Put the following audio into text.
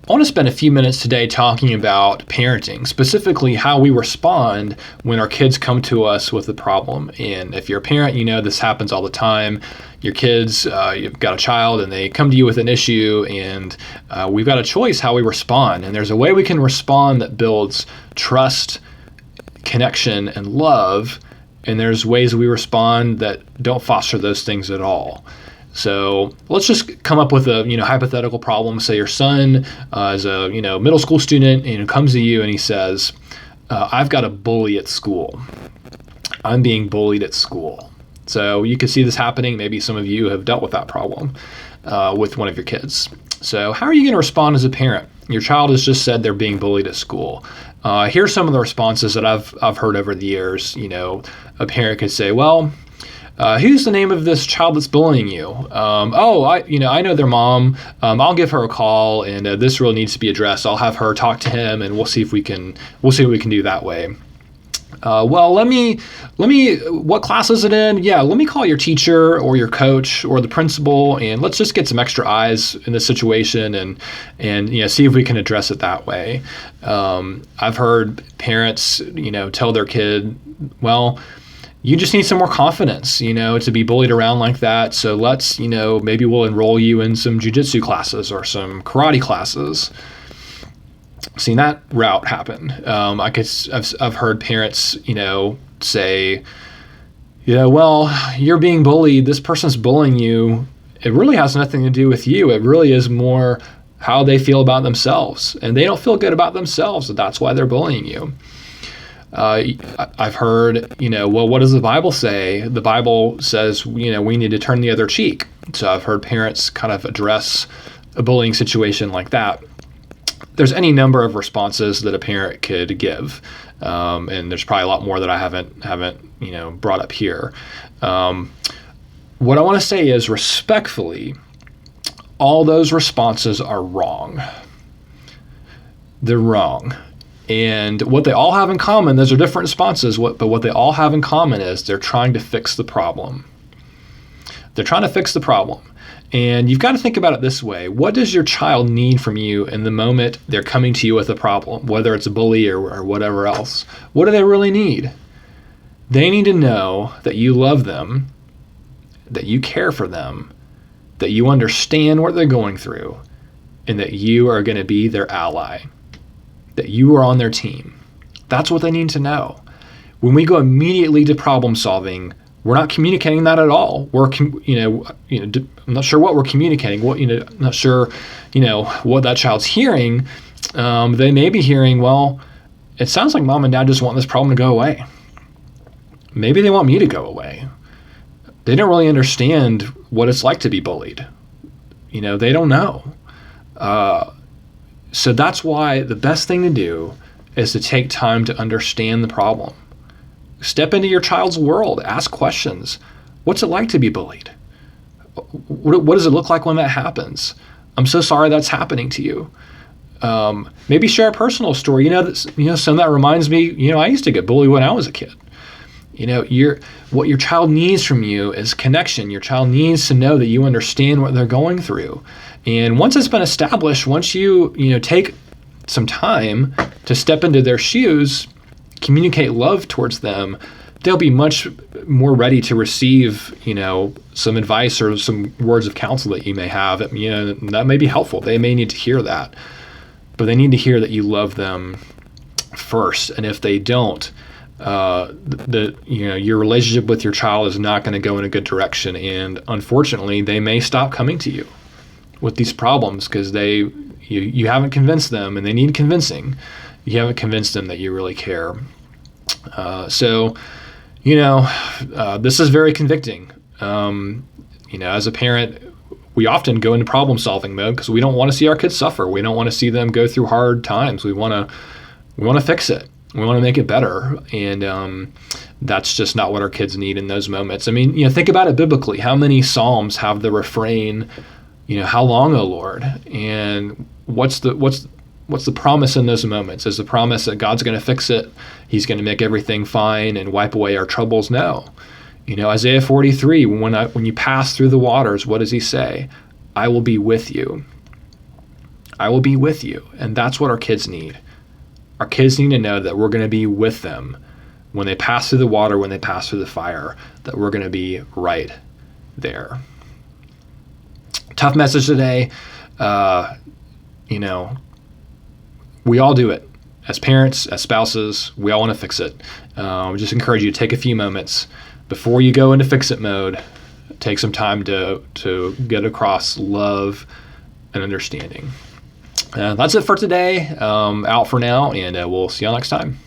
I want to spend a few minutes today talking about parenting, specifically how we respond when our kids come to us with a problem. And if you're a parent, you know this happens all the time. Your kids, you've got a child and they come to you with an issue, and we've got a choice how we respond. And there's a way we can respond that builds trust, connection, and love. And there's ways we respond that don't foster those things at all. So let's just come up with a hypothetical problem. Say your son is a middle school student and comes to you and he says, "I've got a bully at school. I'm being bullied at school." So you could see this happening. Maybe some of you have dealt with that problem with one of your kids. So how are you going to respond as a parent? Your child has just said they're being bullied at school. Here's some of the responses that I've heard over the years. A parent could say, "Well, who's the name of this child that's bullying you?" I know their mom. I'll give her a call, and this really needs to be addressed. I'll have her talk to him, and we'll see what we can do that way. Let me. What class is it in? Yeah, let me call your teacher or your coach or the principal, and let's just get some extra eyes in this situation, and see if we can address it that way. I've heard parents, tell their kid, "Well, you just need some more confidence, to be bullied around like that. So let's, maybe we'll enroll you in some jiu-jitsu classes or some karate classes." Seen that route happen. I've heard parents, say, "Well, you're being bullied. This person's bullying you. It really has nothing to do with you. It really is more how they feel about themselves, and they don't feel good about themselves. That's why they're bullying you." I've heard, what does the Bible say? The Bible says, we need to turn the other cheek. So I've heard parents kind of address a bullying situation like that. There's any number of responses that a parent could give. And there's probably a lot more that I haven't brought up here. What I want to say is, respectfully, all those responses are wrong. They're wrong. And what they all have in common, those are different responses, but what they all have in common is they're trying to fix the problem. They're trying to fix the problem. And you've got to think about it this way. What does your child need from you in the moment they're coming to you with a problem, whether it's a bully or whatever else? What do they really need? They need to know that you love them, that you care for them, that you understand what they're going through, and that you are going to be their ally, that you are on their team. That's what they need to know. When we go immediately to problem solving, we're not communicating that at all. I'm not sure what we're communicating. I'm not sure, what that child's hearing. They may be hearing, "Well, it sounds like mom and dad just want this problem to go away. Maybe they want me to go away." They don't really understand what it's like to be bullied. They don't know. So that's why the best thing to do is to take time to understand the problem. Step into your child's world. Ask questions. What's it like to be bullied? What does it look like when that happens? I'm so sorry that's happening to you. Maybe share a personal story. Some that reminds me, I used to get bullied when I was a kid. What your child needs from you is connection. Your child needs to know that you understand what they're going through. And once it's been established, once you take some time to step into their shoes, communicate love towards them, they'll be much more ready to receive, some advice or some words of counsel that you may have. That may be helpful. They may need to hear that, but they need to hear that you love them first. And if they don't, your relationship with your child is not going to go in a good direction. And unfortunately, they may stop coming to you with these problems because you haven't convinced them, and they need convincing. You haven't convinced them that you really care. This is very convicting. As a parent, we often go into problem-solving mode because we don't want to see our kids suffer. We don't want to see them go through hard times. We want to fix it. We want to make it better. And that's just not what our kids need in those moments. Think about it biblically. How many Psalms have the refrain, "How long, O Lord?" And what's the promise in those moments? Is the promise that God's going to fix it? He's going to make everything fine and wipe away our troubles? No. Isaiah 43, when you pass through the waters, what does he say? "I will be with you. I will be with you. And that's what our kids need. Our kids need to know that we're going to be with them when they pass through the water, when they pass through the fire, that we're going to be right there. Tough message today. We all do it. As parents, as spouses, we all want to fix it. Just encourage you to take a few moments before you go into fix-it mode. Take some time to get across love and understanding. That's it for today. Out for now, and we'll see y'all next time.